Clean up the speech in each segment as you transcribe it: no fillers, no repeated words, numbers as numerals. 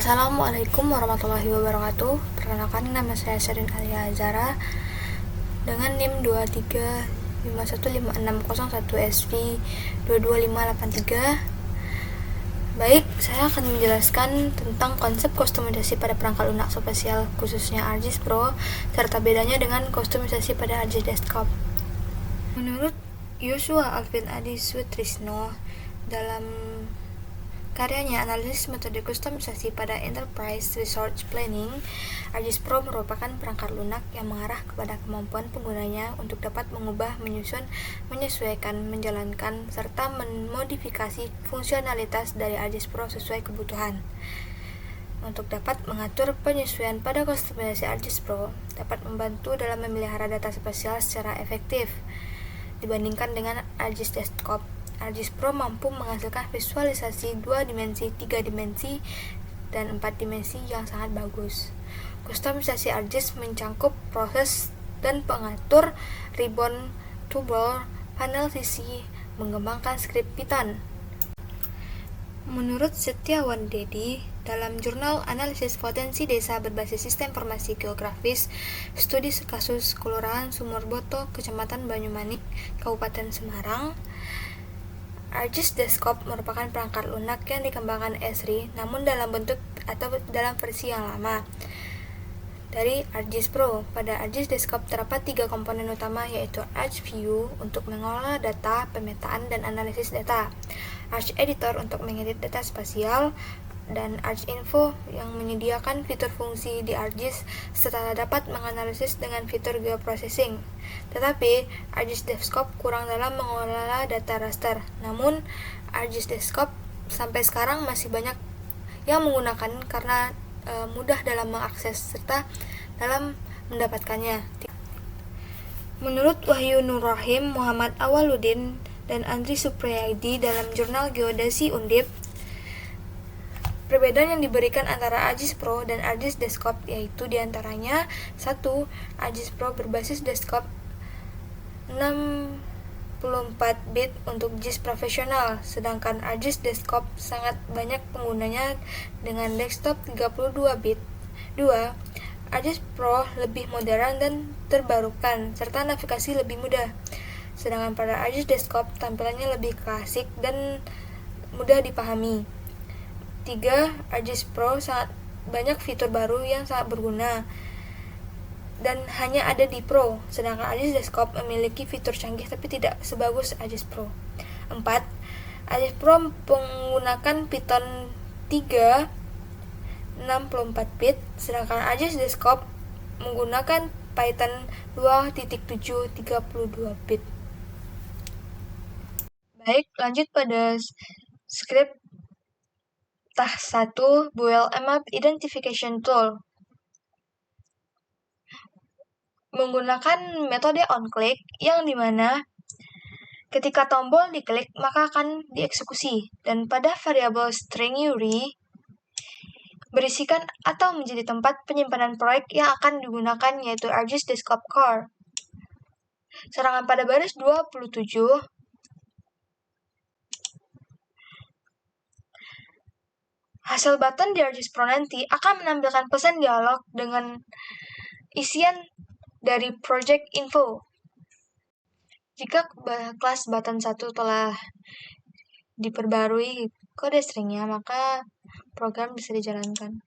Assalamualaikum warahmatullahi wabarakatuh. Perkenalkan, nama saya Sherin Alia Azara dengan NIM 23515601SV 22583. Baik, saya akan menjelaskan tentang konsep kustomisasi pada perangkat lunak spesial khususnya ArcGIS Pro serta bedanya dengan kustomisasi pada ArcGIS Desktop. Menurut Yosua Alvin Adi Sutrisno dalam karyanya Analisis Metode Kustomisasi pada Enterprise Resource Planning, ArcGIS Pro merupakan perangkat lunak yang mengarah kepada kemampuan penggunanya untuk dapat mengubah, menyusun, menyesuaikan, menjalankan, serta memodifikasi fungsionalitas dari ArcGIS Pro sesuai kebutuhan. Untuk dapat mengatur penyesuaian pada kustomisasi ArcGIS Pro dapat membantu dalam memelihara data spasial secara efektif dibandingkan dengan ArcGIS Desktop. ArcGIS Pro mampu menghasilkan visualisasi 2 dimensi, 3 dimensi, dan 4 dimensi yang sangat bagus. Kustomisasi ArcGIS mencangkup proses dan pengatur ribbon, toolbar, panel sisi, mengembangkan skrip Python. Menurut Setiawan Dedi, dalam jurnal Analisis Potensi Desa Berbasis Sistem Informasi Geografis, studi kasus Kelurahan Sumurboto, Kecamatan Banyumanik, Kabupaten Semarang, ArcGIS Desktop merupakan perangkat lunak yang dikembangkan Esri, namun dalam bentuk atau dalam versi yang lama dari ArcGIS Pro. Pada ArcGIS Desktop terdapat 3 komponen utama, yaitu ArcView untuk mengolah data, pemetaan, dan analisis data, ArcEditor untuk mengedit data spasial, dan ArcInfo yang menyediakan fitur fungsi di ArcGIS serta dapat menganalisis dengan fitur geoprocessing. Tetapi ArcGIS Desktop kurang dalam mengolah data raster. Namun ArcGIS Desktop sampai sekarang masih banyak yang menggunakan karena mudah dalam mengakses serta dalam mendapatkannya. Menurut Wahyu Nur Rahim, Muhammad Awaludin, dan Andri Supriyadi dalam jurnal Geodesi Undip, perbedaan yang diberikan antara ArcGIS Pro dan ArcGIS Desktop yaitu diantaranya 1. ArcGIS Pro berbasis desktop 64 bit untuk GIS profesional, sedangkan ArcGIS Desktop sangat banyak penggunanya dengan desktop 32 bit. 2. ArcGIS Pro lebih modern dan terbarukan, serta navigasi lebih mudah, sedangkan pada ArcGIS Desktop tampilannya lebih klasik dan mudah dipahami. 3. ArcGIS Pro sangat banyak fitur baru yang sangat berguna dan hanya ada di Pro, sedangkan ArcGIS Desktop memiliki fitur canggih tapi tidak sebagus ArcGIS Pro. 4. ArcGIS Pro menggunakan Python 3 64 bit, sedangkan ArcGIS Desktop menggunakan Python 2.7 32 bit. Baik, lanjut pada script Task 1, Buell Map Identification Tool. Menggunakan metode onClick yang dimana ketika tombol diklik maka akan dieksekusi, dan pada variabel string URI berisikan atau menjadi tempat penyimpanan proyek yang akan digunakan, yaitu ArcGIS Desktop Core. Sedangkan pada baris 27 hasil button di ArcGIS Pro nanti akan menampilkan pesan dialog dengan isian dari project info. Jika kelas button 1 telah diperbarui kode stringnya, maka program bisa dijalankan.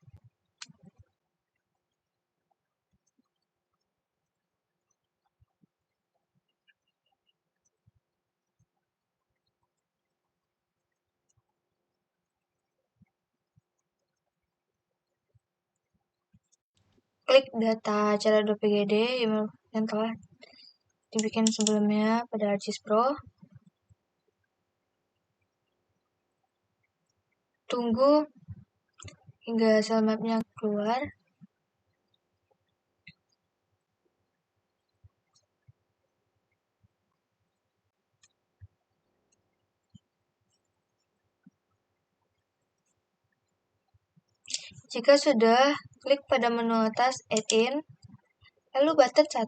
Klik data cara.pgd yang telah dibikin sebelumnya pada ArcGIS Pro. Tunggu hingga hasil mapnya keluar. Jika sudah, klik pada menu atas Add In, lalu button 1.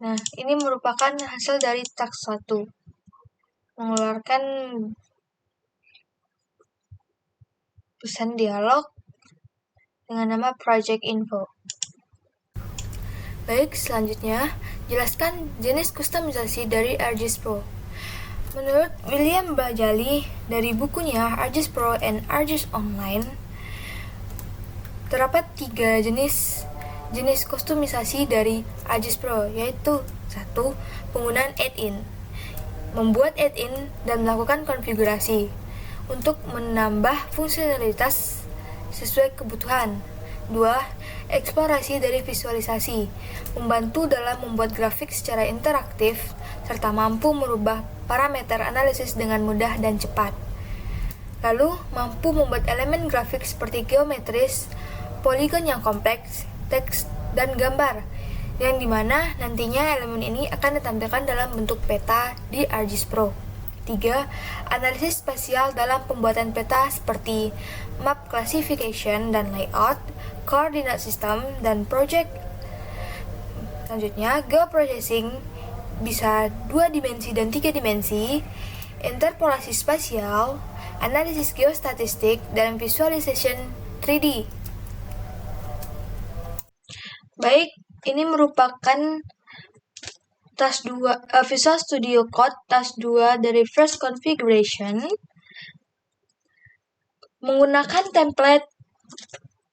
Nah, ini merupakan hasil dari task 1. Mengeluarkan pesan dialog dengan nama Project Info. Baik, selanjutnya, jelaskan jenis kustomisasi dari ArcGIS Pro. Menurut William Bajali dari bukunya ArcGIS Pro and ArcGIS Online, terdapat 3 jenis kustomisasi dari ArcGIS Pro, yaitu 1. Penggunaan add-in, membuat add-in dan melakukan konfigurasi untuk menambah fungsionalitas sesuai kebutuhan. 2. Eksplorasi dari visualisasi, membantu dalam membuat grafik secara interaktif serta mampu merubah parameter analisis dengan mudah dan cepat. Lalu, mampu membuat elemen grafik seperti geometris, poligon yang kompleks, teks, dan gambar, yang dimana nantinya elemen ini akan ditampilkan dalam bentuk peta di ArcGIS Pro. 3. Analisis spasial dalam pembuatan peta seperti map classification dan layout, coordinate system, dan project. Selanjutnya, geoprocessing bisa 2 dimensi dan 3 dimensi, interpolasi spasial, analisis geostatistik, dan visualization 3D. Baik, ini merupakan task 2 Visual Studio Code task 2 dari first configuration. Menggunakan template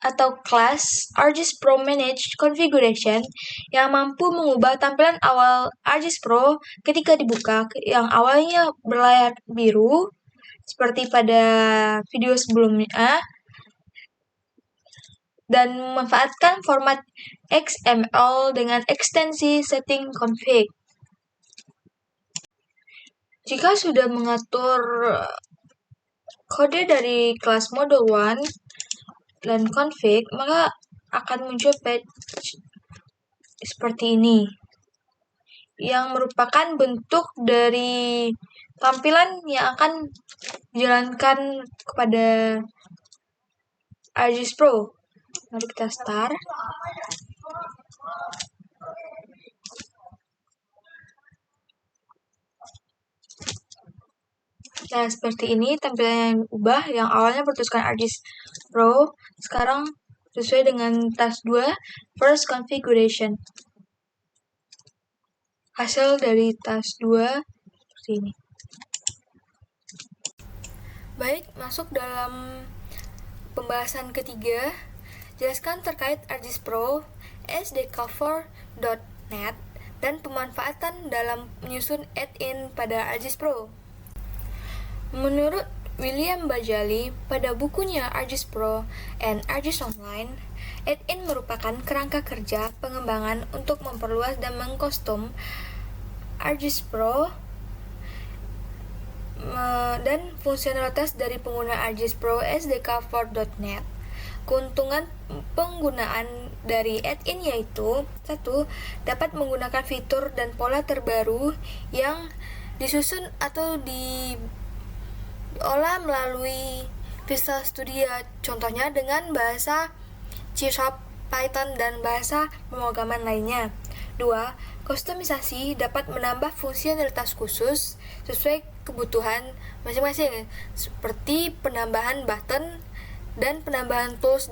atau class ArcGIS Pro Manage Configuration yang mampu mengubah tampilan awal ArcGIS Pro ketika dibuka, yang awalnya berlayar biru seperti pada video sebelumnya, dan memanfaatkan format XML dengan ekstensi setting config. Jika sudah mengatur kode dari kelas model 1 dan config, maka akan muncul page seperti ini, yang merupakan bentuk dari tampilan yang akan dijalankan kepada ArcGIS Pro. Mari kita start. Nah, seperti ini tampilan yang ubah, yang awalnya bertuliskan ArcGIS Pro, sekarang sesuai dengan task 2, first configuration. Hasil dari task 2 seperti ini. Baik, masuk dalam pembahasan ketiga. Jelaskan terkait ArcGIS Pro, sdcover.net, dan pemanfaatan dalam menyusun add-in pada ArcGIS Pro. Menurut William Bajali pada bukunya ArcGIS Pro and ArcGIS Online, add-in merupakan kerangka kerja pengembangan untuk memperluas dan mengkostum ArcGIS Pro dan fungsionalitas dari pengguna ArcGIS Pro sdcover.net. Keuntungan penggunaan dari add-in yaitu 1. Dapat menggunakan fitur dan pola terbaru yang disusun atau diolah melalui Visual Studio, contohnya dengan bahasa C#, Python, dan bahasa pemrograman lainnya. 2. Kustomisasi dapat menambah fungsionalitas khusus sesuai kebutuhan masing-masing, seperti penambahan button dan penambahan tools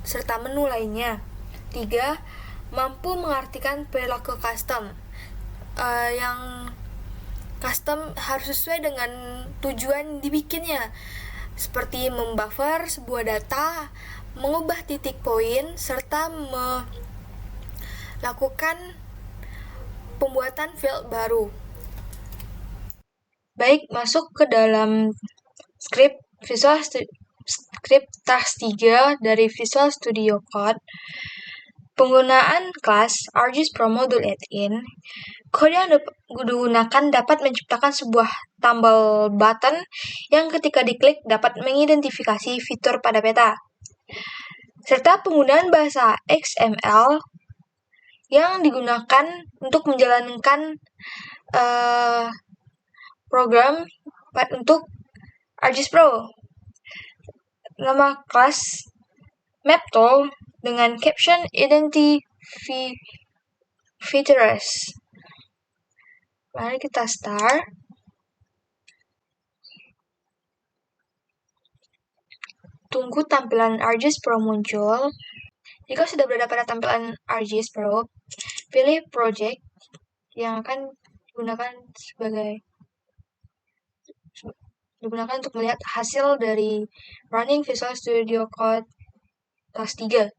serta menu lainnya. 3. Mampu mengartikan perilaku custom, yang custom harus sesuai dengan tujuan dibikinnya, seperti membuffer sebuah data, mengubah titik poin, serta melakukan pembuatan field baru. Baik, masuk ke dalam script task 3 dari Visual Studio Code. Penggunaan kelas ArcGIS Pro Module Add-in. Kode yang digunakan dapat menciptakan sebuah tombol button yang ketika diklik dapat mengidentifikasi fitur pada peta, serta penggunaan bahasa XML yang digunakan untuk menjalankan program untuk ArcGIS Pro. Nama kelas MapTool dengan caption Identity Features. Mari kita start. tunggu tampilan ArcGIS Pro muncul. Jika sudah berada pada tampilan ArcGIS Pro, pilih project yang akan digunakan untuk melihat hasil dari running Visual Studio Code kelas 3.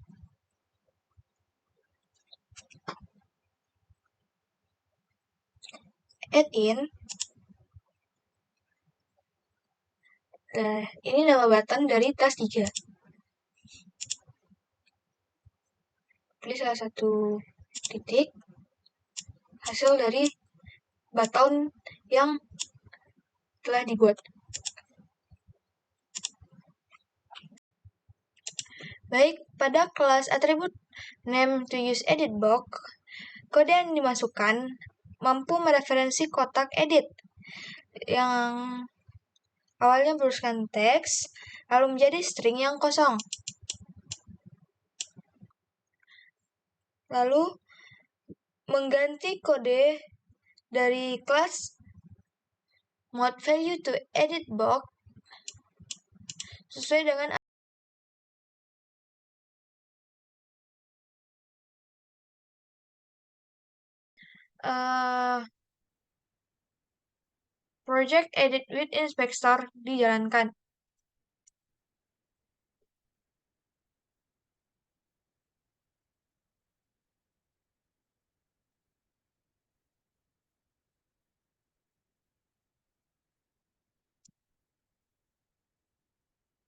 Add in. Nah, ini nama button dari task 3. Pilih salah satu titik, hasil dari button yang telah dibuat. Baik, pada kelas atribut name to use edit box, kode yang dimasukkan mampu mereferensi kotak edit yang awalnya berisikan teks, lalu menjadi string yang kosong. Lalu mengganti kode dari kelas mode value to edit box sesuai dengan project edit with inspector dijalankan.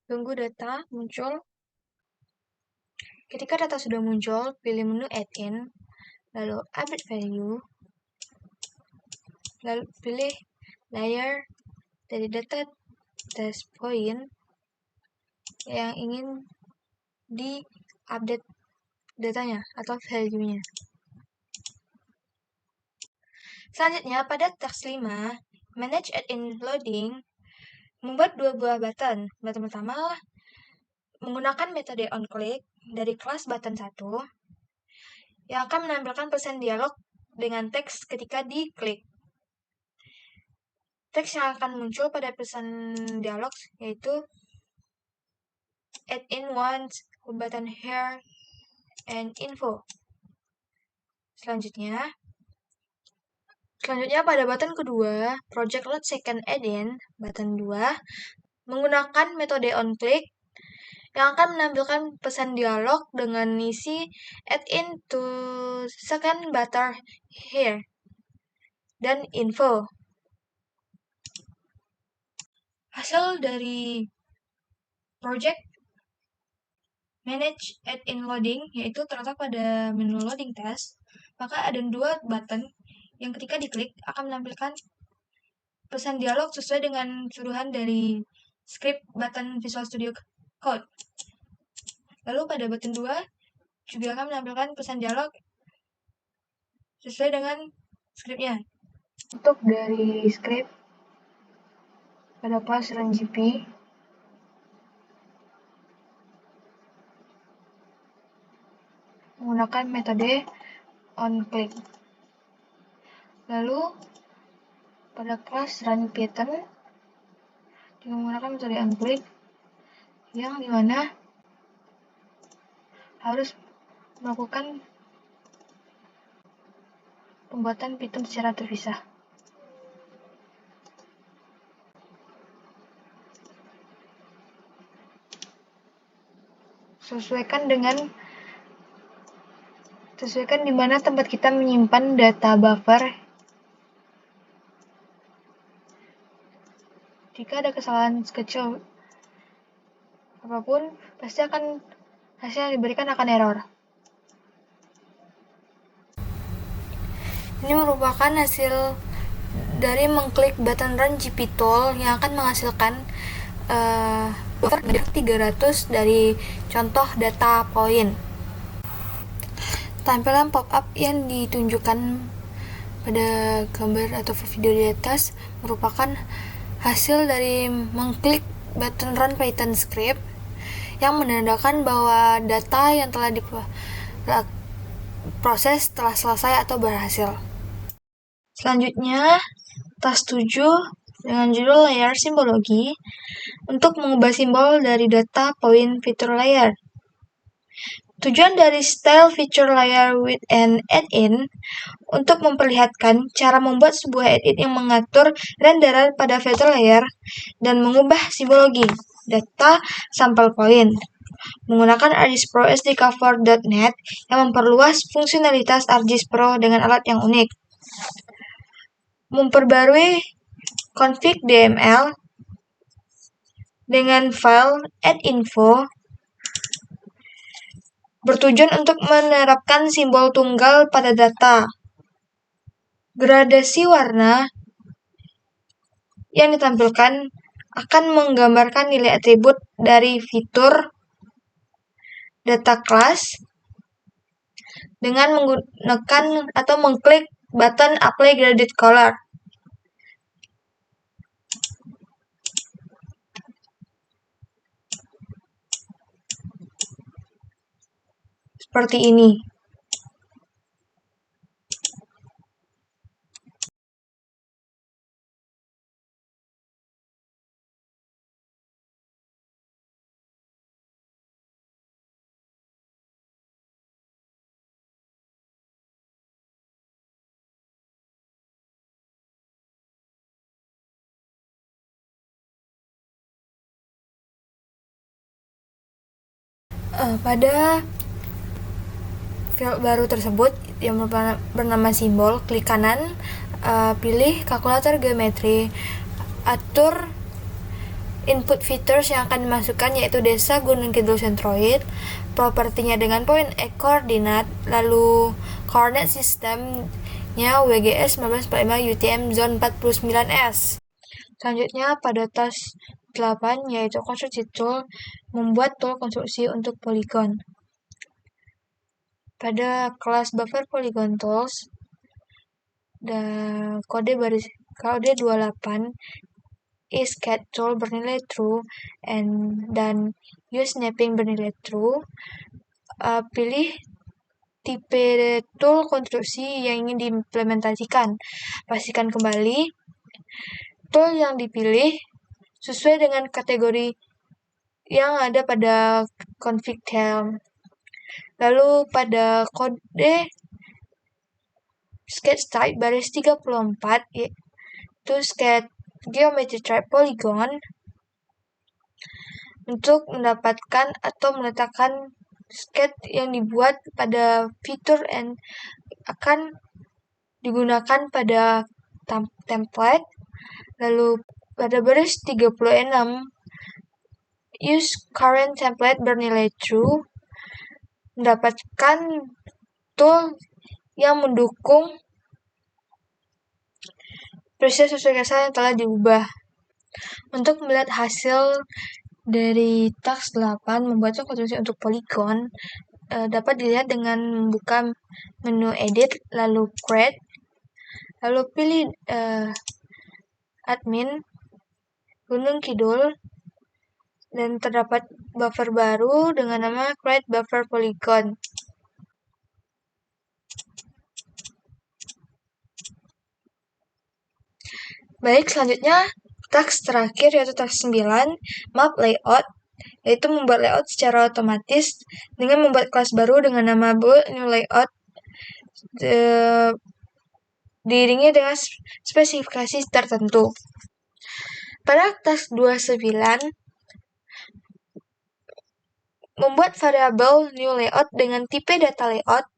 Tunggu data muncul. Ketika data sudah muncul, pilih menu Add in, lalu Update Value, lalu pilih Layer dari data test point yang ingin di-update datanya atau value-nya. Selanjutnya, pada task 5, Manage Add-in Loading, membuat dua buah button. Button pertama menggunakan metode onClick dari kelas button 1 yang akan menampilkan pesan dialog dengan teks ketika diklik. Teks yang akan muncul pada pesan dialog yaitu Add in once, button here, and info. Selanjutnya pada button kedua, Project Load Second Add-in, button 2, menggunakan metode onClick yang akan menampilkan pesan dialog dengan isi Add in to second button here dan info. Hasil dari project Manage Add-in Loading yaitu terletak pada menu Loading Test, maka ada dua button yang ketika diklik akan menampilkan pesan dialog sesuai dengan suruhan dari script button Visual Studio Code. Lalu pada button 2 juga akan menampilkan pesan dialog sesuai dengan scriptnya. Untuk dari script pada kelas RunGP, menggunakan metode onClick. Lalu pada kelas RunPython juga menggunakan metode onClick yang dimana harus melakukan pembuatan Python secara terpisah. Sesuaikan di mana tempat kita menyimpan data buffer. Jika ada kesalahan sekecil apapun, pasti hasil yang diberikan akan error. Ini merupakan hasil dari mengklik button Run GP Tool yang akan menghasilkan buffer 300 dari contoh data point. Tampilan pop-up yang ditunjukkan pada gambar atau video di atas merupakan hasil dari mengklik button Run Python script yang menandakan bahwa data yang telah diproses telah selesai atau berhasil. Selanjutnya, task 7 dengan judul layar simbologi untuk mengubah simbol dari data poin fitur layar. Tujuan dari style feature layer with an add-in untuk memperlihatkan cara membuat sebuah edit yang mengatur renderan pada fitur layer dan mengubah simbologi data sampel point menggunakan ArcGIS Pro SDCover.net yang memperluas fungsionalitas ArcGIS Pro dengan alat yang unik. Memperbarui config DML dengan file add-info bertujuan untuk menerapkan simbol tunggal pada data. Gradasi warna yang ditampilkan akan menggambarkan nilai atribut dari fitur data class dengan menggunakan atau mengklik button Apply Graded Color. Seperti ini. Pada field baru tersebut yang bernama simbol, klik kanan, pilih kalkulator geometri, atur input features yang akan dimasukkan yaitu desa Gunung Kidul Centroid, propertinya dengan poin koordinat, lalu coordinate systemnya WGS 1945 UTM zone 49S. Selanjutnya pada task 8 yaitu konstruksi tool, membuat tool konstruksi untuk poligon. Pada kelas buffer polygon tools, kode 28 is cat tool bernilai true dan use snapping bernilai true. Pilih tipe tool konstruksi yang ingin diimplementasikan. Pastikan kembali tool yang dipilih sesuai dengan kategori yang ada pada config term. Lalu pada kode sketch type baris 34 yaitu sketch geometry type polygon untuk mendapatkan atau meletakkan sketch yang dibuat pada fitur and akan digunakan pada template. Lalu pada baris 36 use current template bernilai true, mendapatkan tool yang mendukung preset sesuai kasa yang telah diubah. Untuk melihat hasil dari task 8 membuat konstruksi untuk poligon dapat dilihat dengan membuka menu edit, lalu create, lalu pilih admin Gunung Kidul, dan terdapat buffer baru dengan nama create buffer polygon. Baik, selanjutnya task terakhir yaitu task 9, map layout, yaitu membuat layout secara otomatis dengan membuat kelas baru dengan nama build new layout diiringi dengan spesifikasi tertentu. Pada task 29, membuat variabel new layout dengan tipe data layout,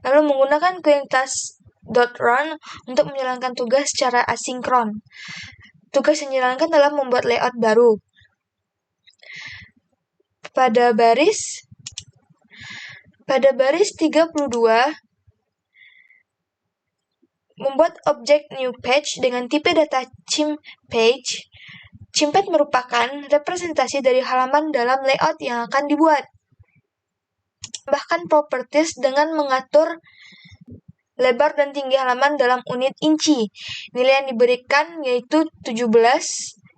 lalu menggunakan query task.run untuk menjalankan tugas secara asinkron. Tugas yang dijalankan adalah membuat layout baru. Pada baris 32, membuat objek new page dengan tipe data chimp page. Chimpet merupakan representasi dari halaman dalam layout yang akan dibuat. Tambahkan properties dengan mengatur lebar dan tinggi halaman dalam unit inci. Nilai yang diberikan yaitu 17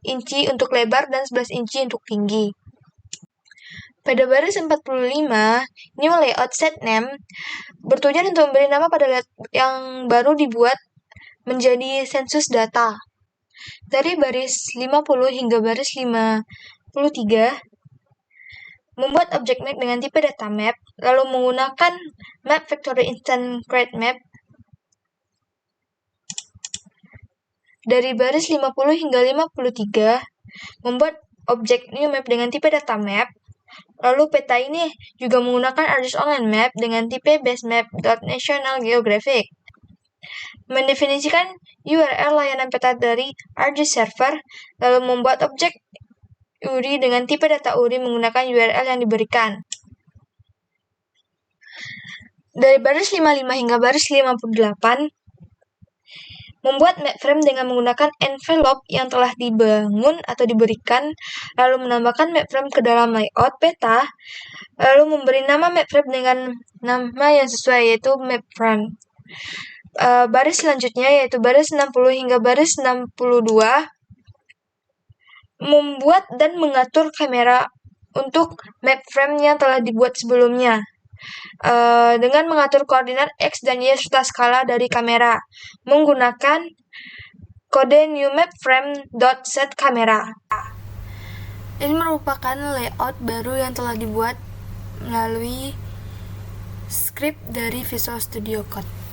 inci untuk lebar dan 11 inci untuk tinggi. Pada baris 45, new layout set name bertujuan untuk memberi nama pada layout yang baru dibuat menjadi sensus data. Dari baris 50 hingga baris 53, membuat objek map dengan tipe data map, lalu menggunakan map factory instant create map. Dari baris 50 hingga 53, membuat objek new map dengan tipe data map. Lalu peta ini juga menggunakan ArcGIS Online Map dengan tipe basemap.national geographic. Mendefinisikan URL layanan peta dari ArcGIS server, lalu membuat objek URI dengan tipe data URI menggunakan URL yang diberikan. Dari baris 55 hingga baris 58, membuat map frame dengan menggunakan envelope yang telah dibangun atau diberikan, lalu menambahkan map frame ke dalam layout peta, lalu memberi nama map frame dengan nama yang sesuai, yaitu map frame. Baris selanjutnya yaitu baris 60 hingga baris 62, membuat dan mengatur kamera untuk map frame yang telah dibuat sebelumnya. Dengan mengatur koordinat X dan Y serta skala dari kamera menggunakan kode new map frame.set kamera. Ini merupakan layout baru yang telah dibuat melalui script dari Visual Studio Code.